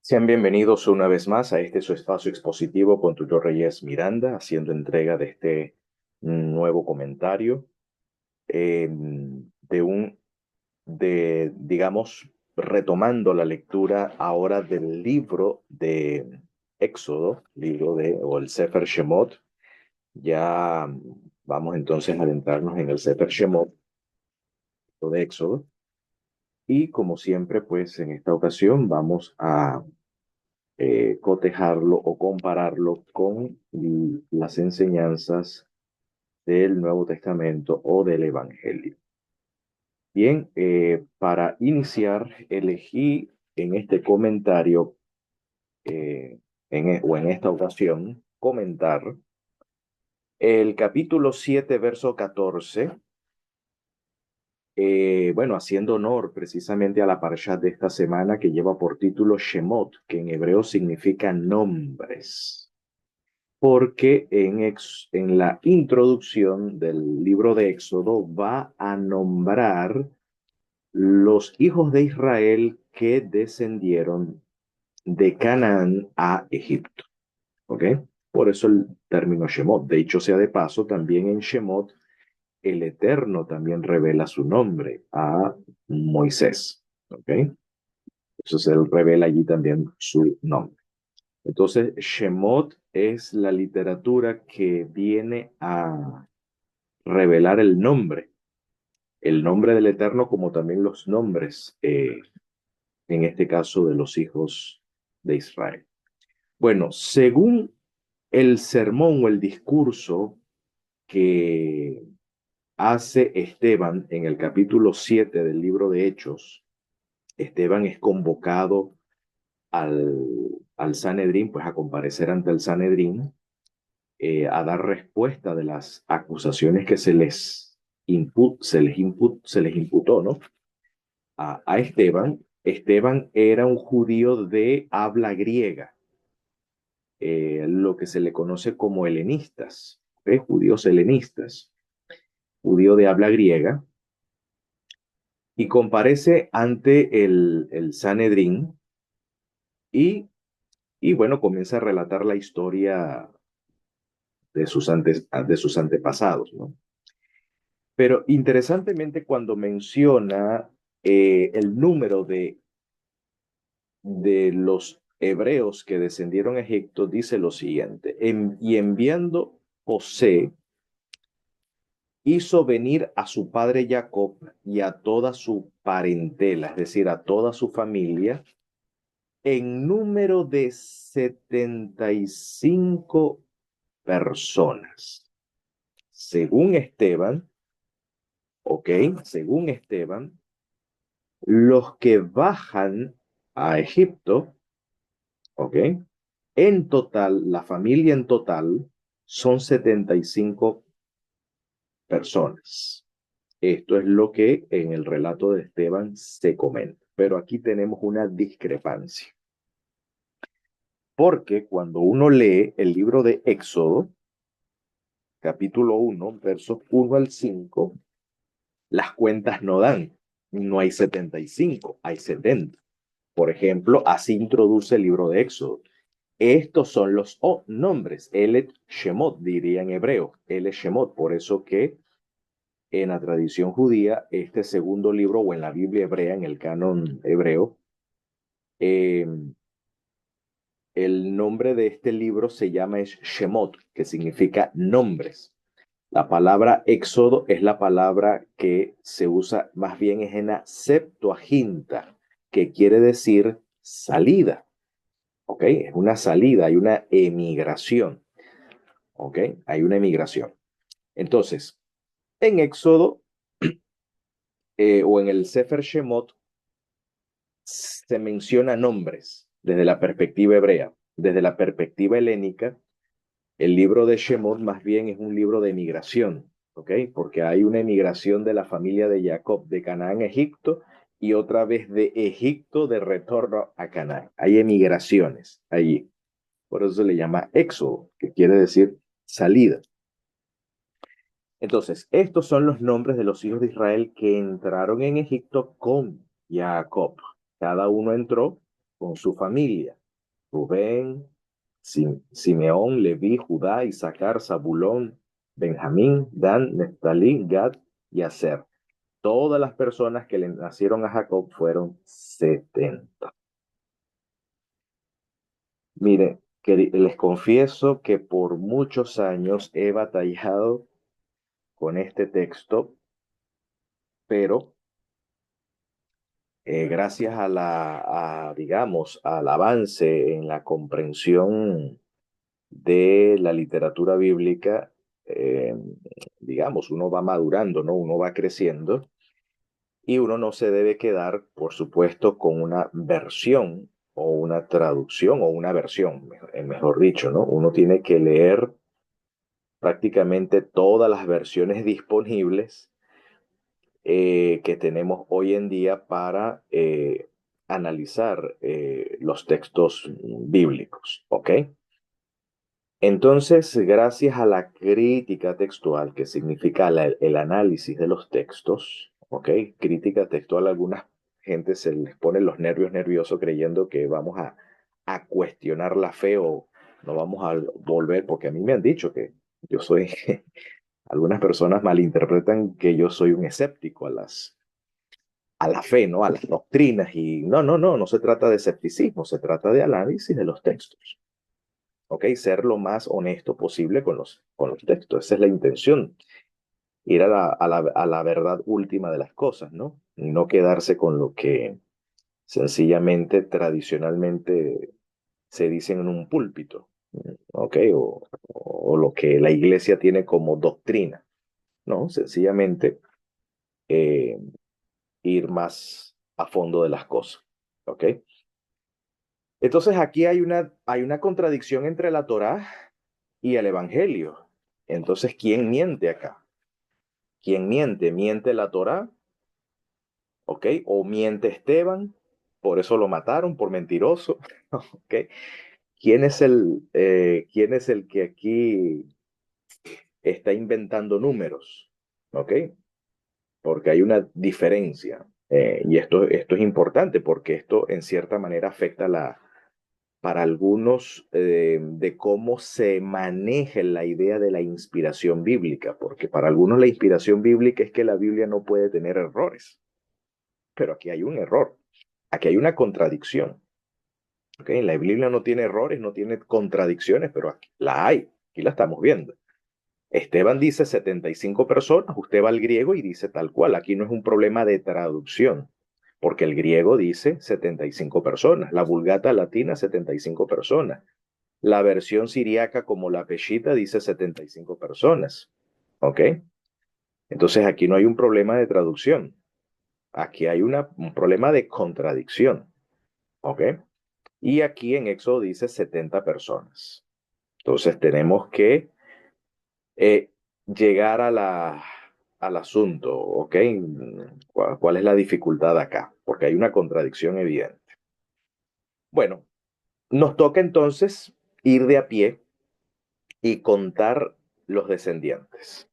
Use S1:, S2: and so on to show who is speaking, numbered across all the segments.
S1: Sean bienvenidos una vez más a este su espacio expositivo con tutor Reyes Miranda, haciendo entrega de este nuevo comentario de digamos, retomando la lectura ahora del libro de Éxodo, o el Sefer Shemot. Ya vamos entonces a adentrarnos en el Sefer Shemot de Éxodo. Y como siempre, pues en esta ocasión vamos a cotejarlo o compararlo con las enseñanzas del Nuevo Testamento o del Evangelio. Bien, para iniciar, elegí en este comentario, o en esta ocasión, comentar el capítulo 7 verso 14. Bueno, haciendo honor precisamente a la parashat de esta semana que lleva por título Shemot, que en hebreo significa nombres. Porque en la introducción del libro de Éxodo va a nombrar los hijos de Israel que descendieron de Canaán a Egipto. ¿Ok? Por eso el término Shemot. De hecho, sea de paso, también en Shemot, el Eterno también revela su nombre a Moisés. ¿Ok? Entonces él revela allí también su nombre. Entonces, Shemot es la literatura que viene a revelar el nombre del Eterno, como también los nombres, en este caso, de los hijos de Israel. Bueno, según el sermón o el discurso que hace Esteban en el capítulo 7 del libro de Hechos, Esteban es convocado al, al Sanedrín, pues a comparecer ante el Sanedrín, a dar respuesta de las acusaciones que se les imputó, ¿no? A Esteban. Esteban era un judío de habla griega, lo que se le conoce como helenistas, judíos helenistas, judío de habla griega, y comparece ante el Sanedrín y bueno, comienza a relatar la historia de sus antepasados, ¿no? Pero interesantemente, cuando menciona el número de los hebreos que descendieron a Egipto, dice lo siguiente: y enviando José, hizo venir a su padre Jacob y a toda su parentela, es decir, a toda su familia, en número de 75 personas. Según Esteban, ¿ok? Según Esteban, los que bajan a Egipto, ¿ok? En total, la familia en total son 75 personas. Esto es lo que en el relato de Esteban se comenta. Pero aquí tenemos una discrepancia. Porque cuando uno lee el libro de Éxodo, capítulo 1, versos 1 al 5, las cuentas no dan. No hay 75, hay 70. Por ejemplo, así introduce el libro de Éxodo. Estos son los nombres, Elet Shemot, diría en hebreo, Elet Shemot. Por eso que en la tradición judía, este segundo libro, o en la Biblia hebrea, en el canon hebreo, eh, el nombre de este libro se llama Shemot, que significa nombres. La palabra éxodo es la palabra que se usa más bien es en la Septuaginta, que quiere decir salida. ¿Ok? Es una salida, hay una emigración. ¿Ok? Hay una emigración. Entonces, en Éxodo, o en el Sefer Shemot, se menciona nombres desde la perspectiva hebrea. Desde la perspectiva helénica, el libro de Shemot más bien es un libro de emigración, ¿ok? Porque hay una emigración de la familia de Jacob de Canaán a Egipto y otra vez de Egipto de retorno a Canaán. Hay emigraciones allí. Por eso se le llama éxodo, que quiere decir salida. Entonces, estos son los nombres de los hijos de Israel que entraron en Egipto con Jacob. Cada uno entró con su familia. Rubén, Simeón, Leví, Judá, Isaacar, Zabulón, Benjamín, Dan, Neftalí, Gad y Aser. Todas las personas que le nacieron a Jacob fueron 70. Mire, que les confieso que por muchos años he batallado con este texto, pero gracias digamos, al avance en la comprensión de la literatura bíblica, eh, digamos, uno va madurando, ¿no? Uno va creciendo y uno no se debe quedar, por supuesto, con una versión o una traducción o una versión, mejor dicho, ¿no? Uno tiene que leer prácticamente todas las versiones disponibles que tenemos hoy en día para analizar los textos bíblicos, ¿ok? Entonces, gracias a la crítica textual, que significa el análisis de los textos, ¿ok? Crítica textual, a algunas gente se les ponen los nervios nerviosos creyendo que vamos a cuestionar la fe o no vamos a volver, porque a mí me han dicho que yo soy, algunas personas malinterpretan que yo soy un escéptico a la fe, ¿no? A las doctrinas y no se trata de escepticismo, se trata de análisis de los textos. ¿Ok? Ser lo más honesto posible con los textos. Esa es la intención, ir a la verdad última de las cosas, ¿no? Y no quedarse con lo que sencillamente tradicionalmente se dice en un púlpito, ¿ok? O lo que la iglesia tiene como doctrina, ¿no? Sencillamente eh, ir más a fondo de las cosas, ¿ok? Entonces aquí hay una contradicción entre la Torá y el Evangelio. Entonces, ¿quién miente acá? ¿Quién miente? ¿Miente la Torá? ¿Ok? ¿O miente Esteban? Por eso lo mataron, por mentiroso. ¿Ok? ¿Quién es el que aquí está inventando números? ¿Ok? Porque hay una diferencia. Y esto es importante porque esto en cierta manera afecta para algunos de cómo se maneja la idea de la inspiración bíblica, porque para algunos la inspiración bíblica es que la Biblia no puede tener errores, pero aquí hay un error, aquí hay una contradicción. ¿Okay? La Biblia no tiene errores, no tiene contradicciones, pero aquí la hay, aquí la estamos viendo. Esteban dice 75 personas, usted va al griego y dice tal cual, aquí no es un problema de traducción, porque el griego dice 75 personas, la vulgata latina 75 personas, la versión siriaca como la Peshita dice 75 personas. ¿Ok? Entonces aquí no hay un problema de traducción. Aquí hay un problema de contradicción. ¿Ok? Y aquí en Éxodo dice 70 personas. Entonces tenemos que eh, llegar al asunto. ¿Ok? ¿Cuál es la dificultad acá? Porque hay una contradicción evidente. Bueno, nos toca entonces ir de a pie y contar los descendientes.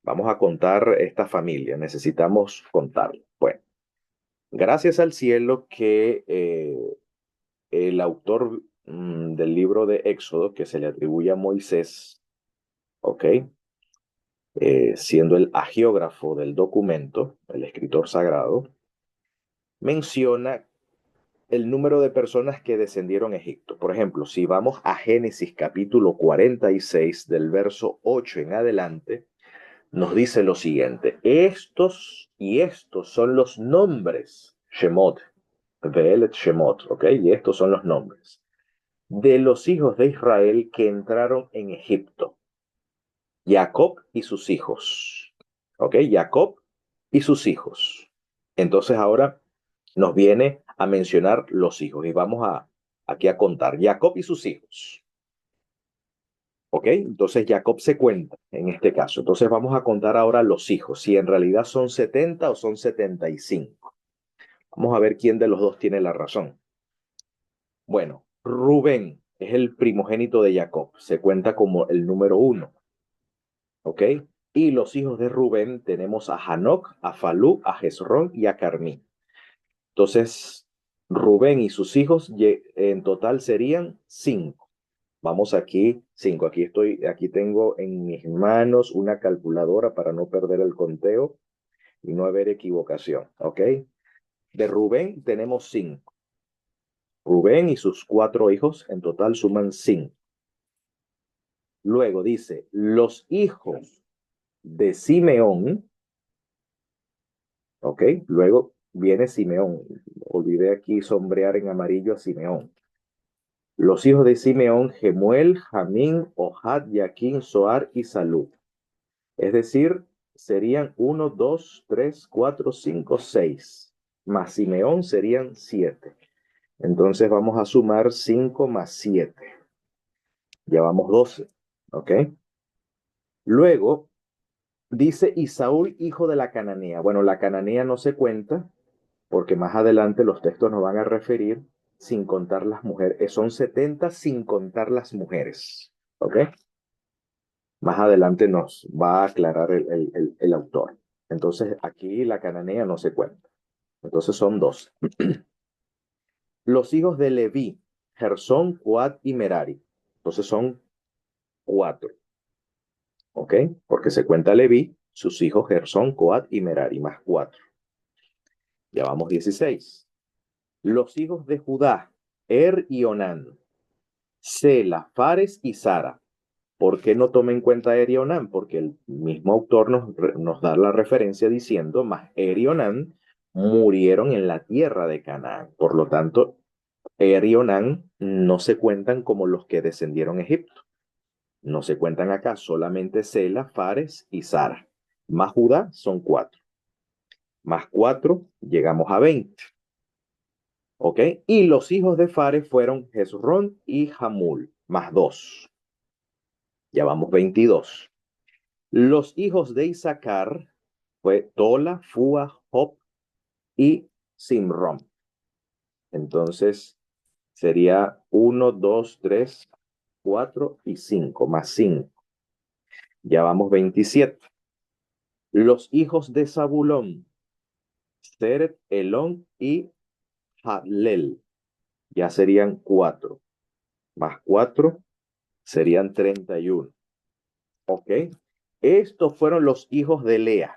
S1: Vamos a contar esta familia, necesitamos contarla. Bueno, gracias al cielo que el autor del libro de Éxodo, que se le atribuye a Moisés, ¿ok? Siendo el agiógrafo del documento, el escritor sagrado, menciona el número de personas que descendieron a Egipto. Por ejemplo, si vamos a Génesis capítulo 46, del verso 8 en adelante, nos dice lo siguiente: estos y estos son los nombres, Shemot, Ve'elet Shemot, ¿ok? Y estos son los nombres de los hijos de Israel que entraron en Egipto. Jacob y sus hijos, ¿ok? Jacob y sus hijos. Entonces ahora nos viene a mencionar los hijos y vamos aquí a contar Jacob y sus hijos. ¿Ok? Entonces Jacob se cuenta en este caso. Entonces vamos a contar ahora los hijos, si en realidad son 70 o son 75. Vamos a ver quién de los dos tiene la razón. Bueno, Rubén es el primogénito de Jacob, se cuenta como el número uno. ¿Ok? Y los hijos de Rubén tenemos a Hanoc, a Falú, a Hezrón y a Carmí. Entonces, Rubén y sus hijos en total serían 5. Vamos aquí, 5. Aquí tengo en mis manos una calculadora para no perder el conteo y no haber equivocación, ¿ok? De Rubén tenemos 5. Rubén y sus 4 hijos en total suman 5. Luego dice, los hijos de Simeón, ¿ok? Luego viene Simeón. Olvidé aquí sombrear en amarillo a Simeón. Los hijos de Simeón, Gemuel, Jamín, Ohad, Jaquín, Soar y Salud. Es decir, serían 1, 2, 3, 4, 5, 6. Más Simeón serían 7. Entonces vamos a sumar 5 más 7. Ya vamos 12. ¿Ok? Luego dice, y Saúl, hijo de la cananea. Bueno, la cananea no se cuenta porque más adelante los textos nos van a referir sin contar las mujeres. Son 70 sin contar las mujeres. ¿Ok? Más adelante nos va a aclarar el autor. Entonces aquí la cananea no se cuenta. Entonces son 12. Los hijos de Leví, Gersón, Coat y Merari. Entonces son 4. ¿Ok? Porque se cuenta Leví, sus hijos Gersón, Coat y Merari, más 4. Ya vamos 16. Los hijos de Judá, y Onán, Sela, Fares y Sara. ¿Por qué no toma en cuenta y Onán? Porque el mismo autor nos da la referencia diciendo, mas y Onán murieron en la tierra de Canaán. Por lo tanto, y Onán no se cuentan como los que descendieron a Egipto. No se cuentan acá, solamente Sela, Fares y Sara. Más Judá son 4. Más 4, llegamos a 20. ¿Ok? Y los hijos de Fares fueron Hezrón y Hamul, más 2. Ya vamos 22. Los hijos de Isaacar fue Tola, Fua, Job y Simrón. Entonces sería 1, 2, 3, 4 y 5, más 5. Ya vamos 27. Los hijos de Zabulón, Seret, Elón y Halel. Ya serían 4. Más 4 serían 31. ¿Ok? Estos fueron los hijos de Lea.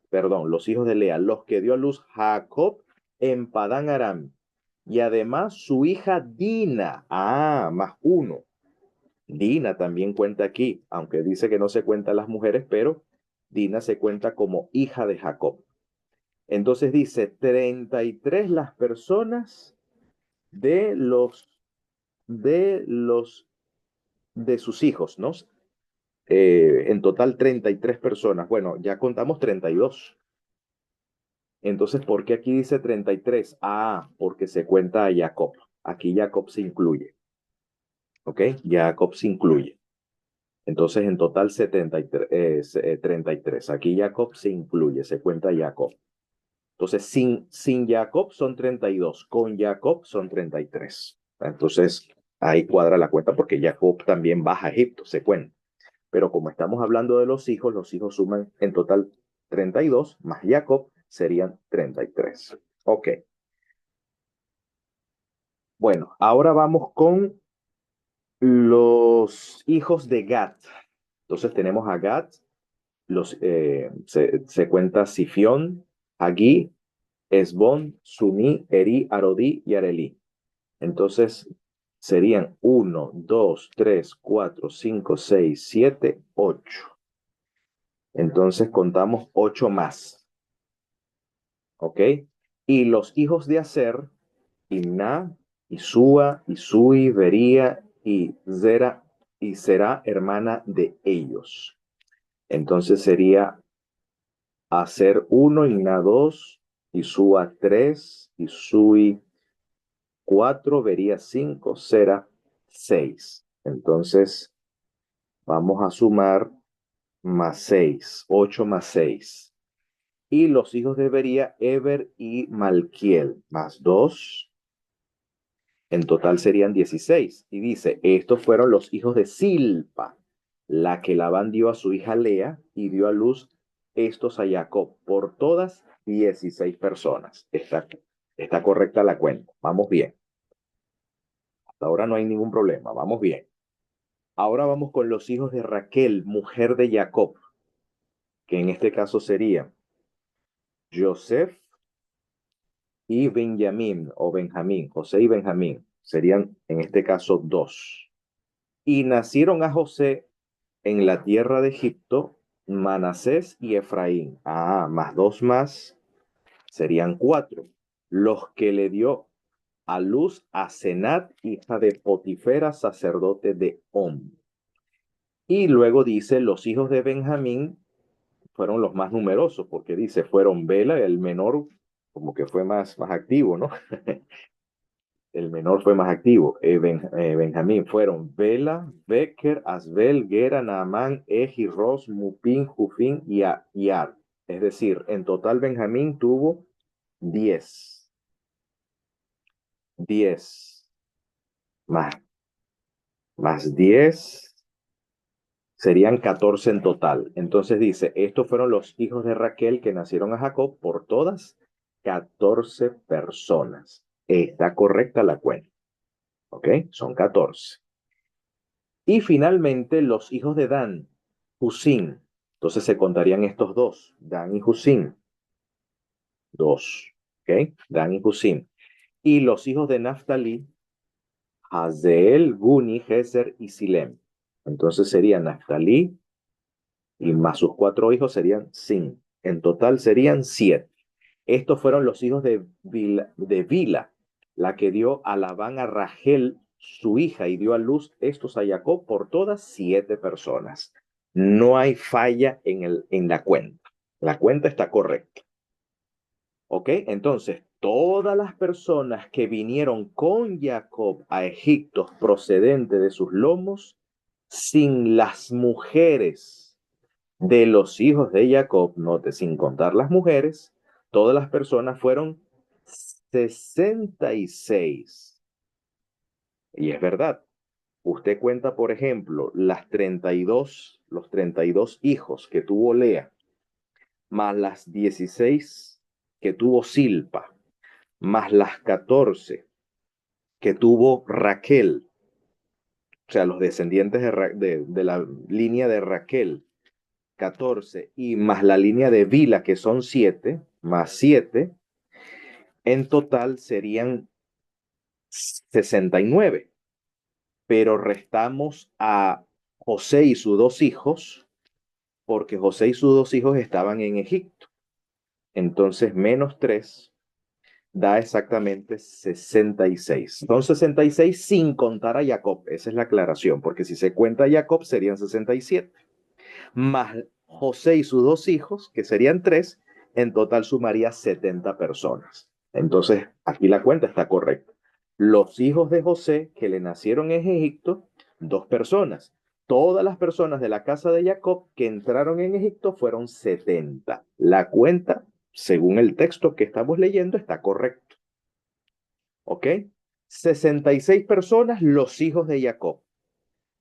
S1: Perdón, los hijos de Lea, los que dio a luz Jacob en Padán Aram. Y además su hija Dina. Más 1. Dina también cuenta aquí, aunque dice que no se cuentan las mujeres, pero Dina se cuenta como hija de Jacob. Entonces dice 33 las personas de de sus hijos, ¿no? En total 33 personas. Bueno, ya contamos 32. Entonces, ¿por qué aquí dice 33? Porque se cuenta a Jacob. Aquí Jacob se incluye. ¿Ok? Jacob se incluye. Entonces, en total 33. Aquí Jacob se incluye, se cuenta Jacob. Entonces, sin Jacob son 32. Con Jacob son 33. Entonces, ahí cuadra la cuenta porque Jacob también baja a Egipto, se cuenta. Pero como estamos hablando de los hijos suman en total 32, más Jacob serían 33. Ok. Bueno, ahora vamos con los hijos de Gad. Entonces tenemos a Gad, se cuenta Sifión, Agui, Esbón, Suni, Eri, Arodí y Arelí. Entonces serían 1, 2, 3, 4, 5, 6, 7, 8. Entonces contamos 8 más. ¿Ok? Y los hijos de Aser, Imná, Isúa, Isui, Bería y Zera, y será hermana de ellos. Entonces sería Aser 1, Imná 2, Isúa 3, Isui 4, Bería 5, Zera 6. Entonces vamos a sumar más 6, 8 más 6. Y los hijos de Bería, Eber y Malquiel, más 2. En total serían 16. Y dice, estos fueron los hijos de Silpa, la que Labán dio a su hija Lea y dio a luz estos a Jacob. Por todas, 16 personas. Está correcta la cuenta. Vamos bien. Hasta ahora no hay ningún problema. Vamos bien. Ahora vamos con los hijos de Raquel, mujer de Jacob, que en este caso serían Joseph y Benjamín o Benjamín, José y Benjamín. Serían en este caso dos. Y nacieron a José en la tierra de Egipto Manasés y Efraín. Ah, más dos más serían cuatro. Los que le dio a luz a Senat, hija de Potifera, sacerdote de On. Y luego dice, los hijos de Benjamín fueron los más numerosos, porque dice, fueron Bela, el menor, como que fue más activo, ¿no? El menor fue más activo. Benjamín fueron Bela, Becker, Asbel, Gera, Naamán, Eji, Ros, Mupin, Jufín y Ar. Es decir, en total Benjamín tuvo 10. 10 más, más 10 serían 14 en total. Entonces dice, estos fueron los hijos de Raquel que nacieron a Jacob por todas 14 personas. Está correcta la cuenta. ¿Ok? Son 14. Y finalmente los hijos de Dan, Husín. Entonces se contarían estos dos, Dan y Husín. Dos. ¿Ok? Dan y Husín. Y los hijos de Naftali, Hazeel, Guni, Gezer y Silem. Entonces serían Naftali y más sus cuatro hijos serían Sin. En total serían 7. Estos fueron los hijos de Bila, la que dio a Labán a Rachel, su hija, y dio a luz estos a Jacob por todas 7 personas. No hay falla en la cuenta. La cuenta está correcta. ¿Ok? Entonces, todas las personas que vinieron con Jacob a Egipto procedente de sus lomos, sin las mujeres de los hijos de Jacob, note, sin contar las mujeres, todas las personas fueron 66. Y es verdad, usted cuenta, por ejemplo, los 32 hijos que tuvo Lea, más las 16 que tuvo Silpa, más las 14 que tuvo Raquel, o sea, los descendientes de la línea de Raquel, 14, y más la línea de Vila, que son 7, más 7, en total serían 69. Pero restamos a José y sus dos hijos, porque José y sus dos hijos estaban en Egipto. Entonces, menos 3 da exactamente 66. Son 66 sin contar a Jacob. Esa es la aclaración, porque si se cuenta a Jacob serían 67. Más José y sus dos hijos, que serían 3, en total sumaría 70 personas. Entonces, aquí la cuenta está correcta. Los hijos de José que le nacieron en Egipto, 2 personas. Todas las personas de la casa de Jacob que entraron en Egipto fueron 70. La cuenta, según el texto que estamos leyendo, está correcto. ¿Ok? 66 personas, los hijos de Jacob.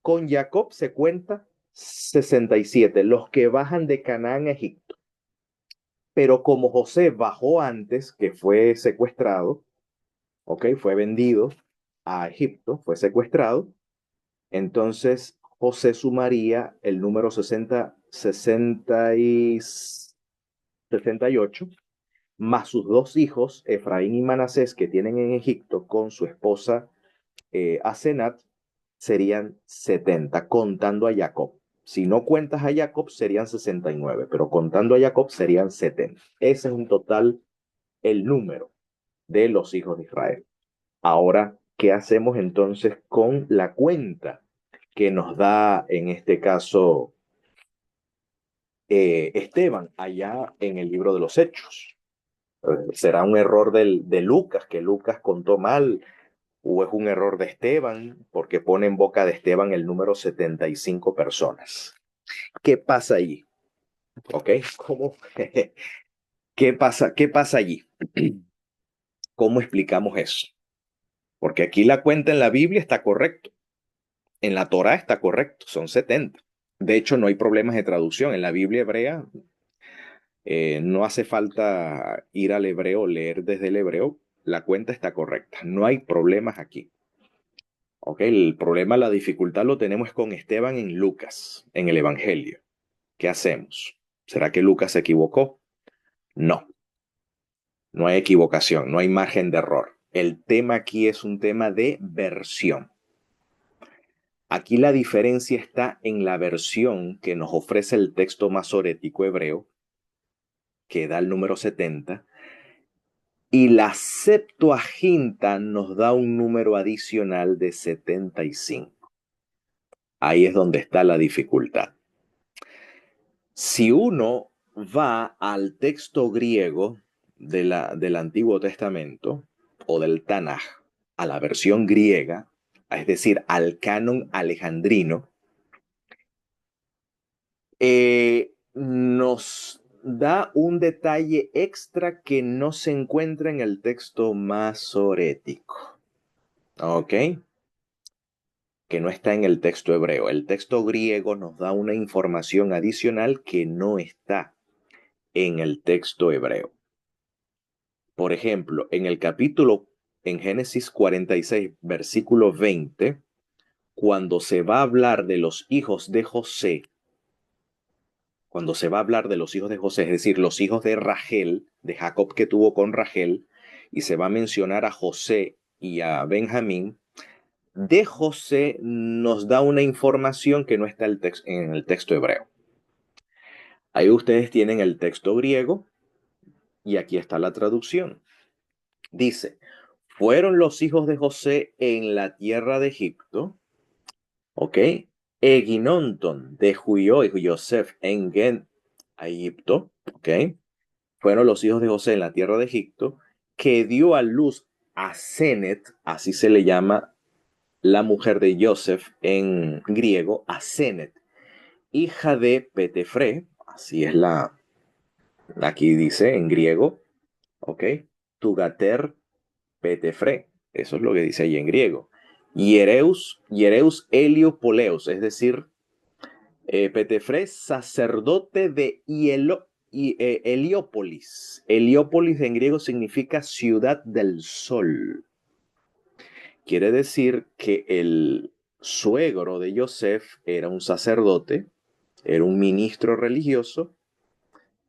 S1: Con Jacob se cuenta 67, los que bajan de Canaán a Egipto. Pero como José bajó antes, que fue secuestrado, ¿ok? Fue vendido a Egipto, fue secuestrado, entonces José sumaría el número 68, más sus dos hijos, Efraín y Manasés, que tienen en Egipto con su esposa Asenat, serían 70, contando a Jacob. Si no cuentas a Jacob, serían 69, pero contando a Jacob serían 70. Ese es un total el número de los hijos de Israel. Ahora, ¿qué hacemos entonces con la cuenta que nos da en este caso Esteban allá en el libro de los Hechos? ¿Será un error de Lucas, que Lucas contó mal? ¿O es un error de Esteban porque pone en boca de Esteban el número 75 personas? ¿Qué pasa allí? ¿Ok? ¿Cómo? ¿Qué pasa allí? ¿Cómo explicamos eso? Porque aquí la cuenta en la Biblia está correcto, en la Torá está correcto, son 70. De hecho, no hay problemas de traducción. En la Biblia hebrea no hace falta ir al hebreo, leer desde el hebreo. la cuenta está correcta. No hay problemas aquí. Ok, el problema, la dificultad lo tenemos con Esteban en Lucas, en el Evangelio. ¿Qué hacemos? ¿Será que Lucas se equivocó? No, no hay equivocación, no hay margen de error. El tema aquí es un tema de versión. Aquí la diferencia está en la versión que nos ofrece el texto masorético hebreo, que da el número 70, y la Septuaginta nos da un número adicional de 75. Ahí es donde está la dificultad. Si uno va al texto griego del Antiguo Testamento o del Tanaj, a la versión griega, es decir, al canon alejandrino, nos da un detalle extra que no se encuentra en el texto masorético. ¿Ok? Que no está en el texto hebreo. El texto griego nos da una información adicional que no está en el texto hebreo. Por ejemplo, en Génesis 46, versículo 20, cuando se va a hablar de los hijos de José, cuando se va a hablar de los hijos de José, es decir, los hijos de Rachel, de Jacob que tuvo con Rachel, y se va a mencionar a José y a Benjamín, de José nos da una información que no está en el texto hebreo. Ahí ustedes tienen el texto griego y aquí está la traducción. Dice, fueron los hijos de José en la tierra de Egipto, ¿ok? Eginonton de Juyó y Yosef en Gen, Egipto, ¿ok? Fueron los hijos de José en la tierra de Egipto, que dio a luz a Zenet, así se le llama la mujer de Joseph en griego, a Zenet, hija de Petefre, así es aquí dice en griego, ¿ok? Tugater Petefre, eso es lo que dice ahí en griego. Hiereus Heliopoleus, es decir, Petefre, sacerdote de Heliópolis. Heliópolis en griego significa ciudad del sol. Quiere decir que el suegro de Joseph era un sacerdote, era un ministro religioso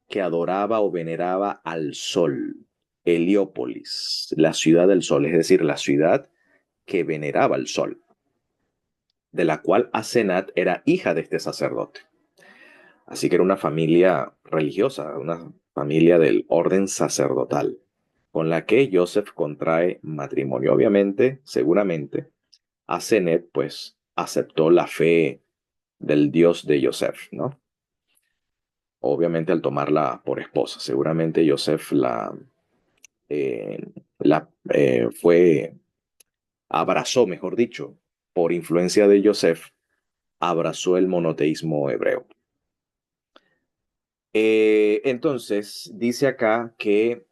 S1: que adoraba o veneraba al sol. Heliópolis, la ciudad del sol, es decir, la ciudad que veneraba al sol, de la cual Asenat era hija de este sacerdote. Así que era una familia religiosa, una familia del orden sacerdotal, con la que Joseph contrae matrimonio. Obviamente, seguramente, Asenet pues aceptó la fe del Dios de Joseph, ¿no? Obviamente al tomarla por esposa. Seguramente Joseph fue, abrazó, mejor dicho, por influencia de Joseph, abrazó el monoteísmo hebreo. Entonces, dice acá que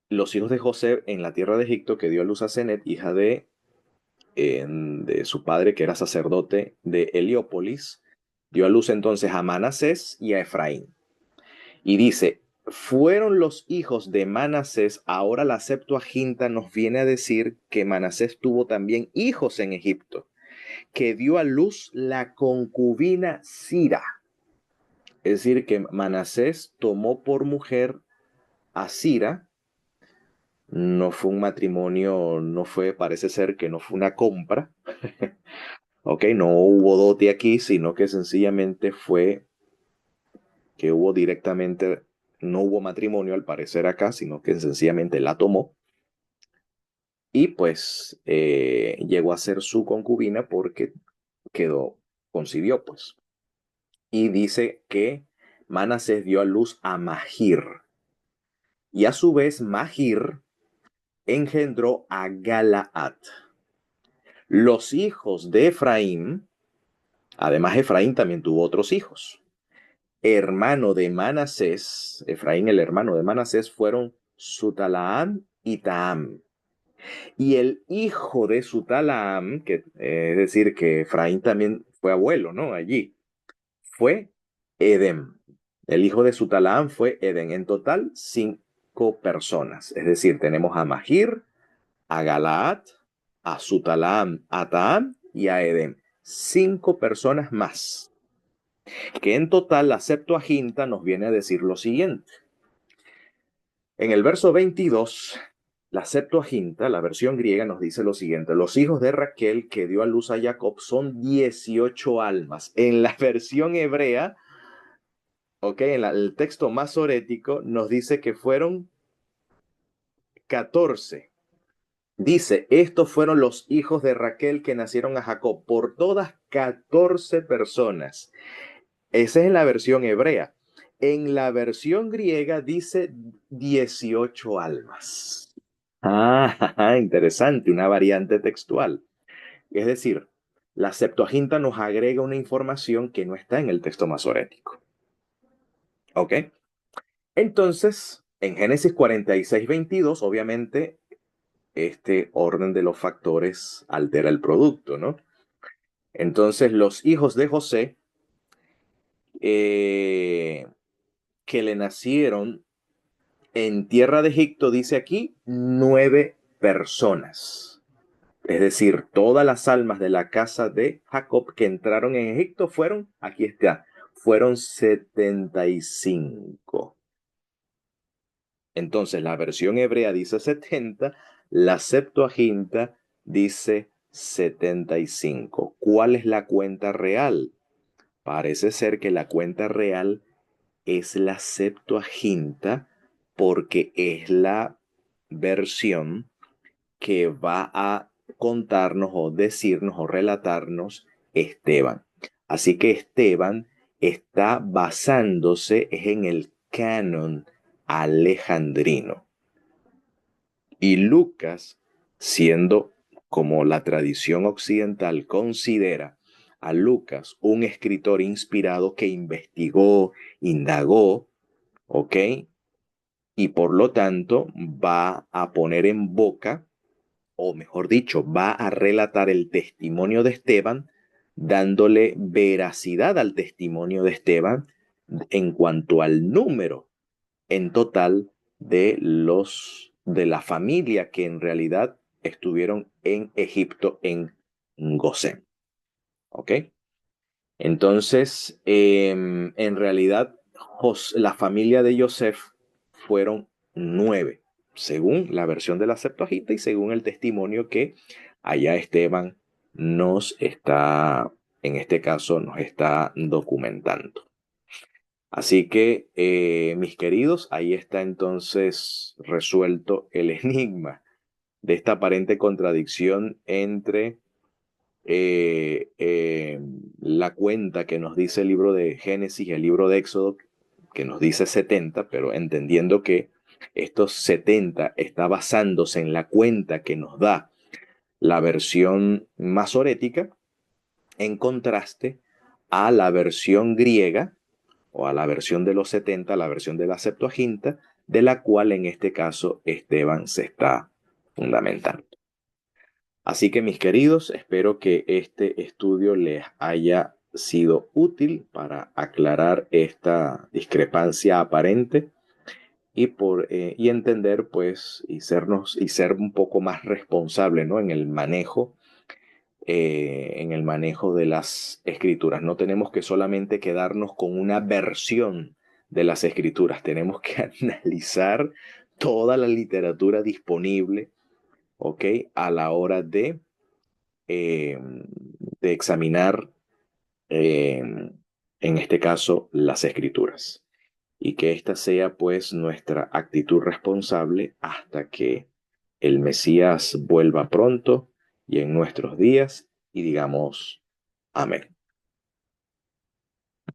S1: los hijos de José en la tierra de Egipto, que dio a luz a Zenet, hija de su padre, que era sacerdote de Heliópolis, dio a luz entonces a Manasés y a Efraín. Y dice, fueron los hijos de Manasés, ahora la Septuaginta nos viene a decir que Manasés tuvo también hijos en Egipto, que dio a luz la concubina Sira. Es decir, que Manasés tomó por mujer a Sira. No fue un matrimonio, no fue, parece ser que no fue una compra. Ok, no hubo dote aquí, sino que sencillamente fue que hubo directamente, no hubo matrimonio al parecer acá, sino que sencillamente la tomó y pues llegó a ser su concubina porque concibió pues. Y dice que Manasés dio a luz a Mahir. Y a su vez Mahir engendró a Galaad. Los hijos de Efraín, además Efraín también tuvo otros hijos. Hermano de Manasés, Efraín el hermano de Manasés, fueron Sutalaam y Taam. Y el hijo de Sutalaam, es decir, que Efraín también fue abuelo, ¿no? Allí, fue Edem. El hijo de Sutalaam fue Edem. En total, personas. Es decir, tenemos a Mahir, a Galaad, a Sutalam, a Taam y a Edem. 5 personas más. Que en total la Septuaginta nos viene a decir lo siguiente. En el verso 22, la Septuaginta, la versión griega, nos dice lo siguiente. Los hijos de Raquel que dio a luz a Jacob son 18 almas. En la versión hebrea, en el texto masorético, nos dice que fueron 14. Dice, estos fueron los hijos de Raquel que nacieron a Jacob, por todas 14 personas. Esa es en la versión hebrea. En la versión griega dice 18 almas. Interesante, una variante textual. Es decir, la Septuaginta nos agrega una información que no está en el texto masorético. ¿Ok? Entonces, en Génesis 46:22, obviamente, este orden de los factores altera el producto, ¿no? Entonces, los hijos de José que le nacieron en tierra de Egipto, dice aquí, 9 personas. Es decir, todas las almas de la casa de Jacob que entraron en Egipto fueron, aquí está, fueron 75. Entonces, la versión hebrea dice 70, la Septuaginta dice 75. ¿Cuál es la cuenta real? Parece ser que la cuenta real es la Septuaginta porque es la versión que va a contarnos o decirnos o relatarnos Esteban. Así que Esteban está basándose en el canon alejandrino. Y Lucas, siendo como la tradición occidental considera a Lucas un escritor inspirado que investigó, indagó, ¿ok? Y por lo tanto va a poner en boca, o mejor dicho, va a relatar el testimonio de Esteban, dándole veracidad al testimonio de Esteban en cuanto al número en total de la familia que en realidad estuvieron en Egipto en Gosén. ¿Ok? Entonces, en realidad, la familia de Joseph fueron 9, según la versión de la Septuaginta y según el testimonio que allá Esteban nos está, en este caso, nos está documentando. Así que, mis queridos, ahí está entonces resuelto el enigma de esta aparente contradicción entre la cuenta que nos dice el libro de Génesis y el libro de Éxodo, que nos dice 70, pero entendiendo que estos 70 está basándose en la cuenta que nos da la versión masorética, en contraste a la versión griega, o a la versión de los 70, la versión de la Septuaginta, de la cual en este caso Esteban se está fundamentando. Así que mis queridos, espero que este estudio les haya sido útil para aclarar esta discrepancia aparente y entender pues y ser un poco más responsable, ¿no? En el manejo de las escrituras. No tenemos que solamente quedarnos con una versión de las escrituras, tenemos que analizar toda la literatura disponible, ¿ok? A la hora de examinar, en este caso, las escrituras. Y que esta sea pues nuestra actitud responsable hasta que el Mesías vuelva pronto y en nuestros días y digamos amén.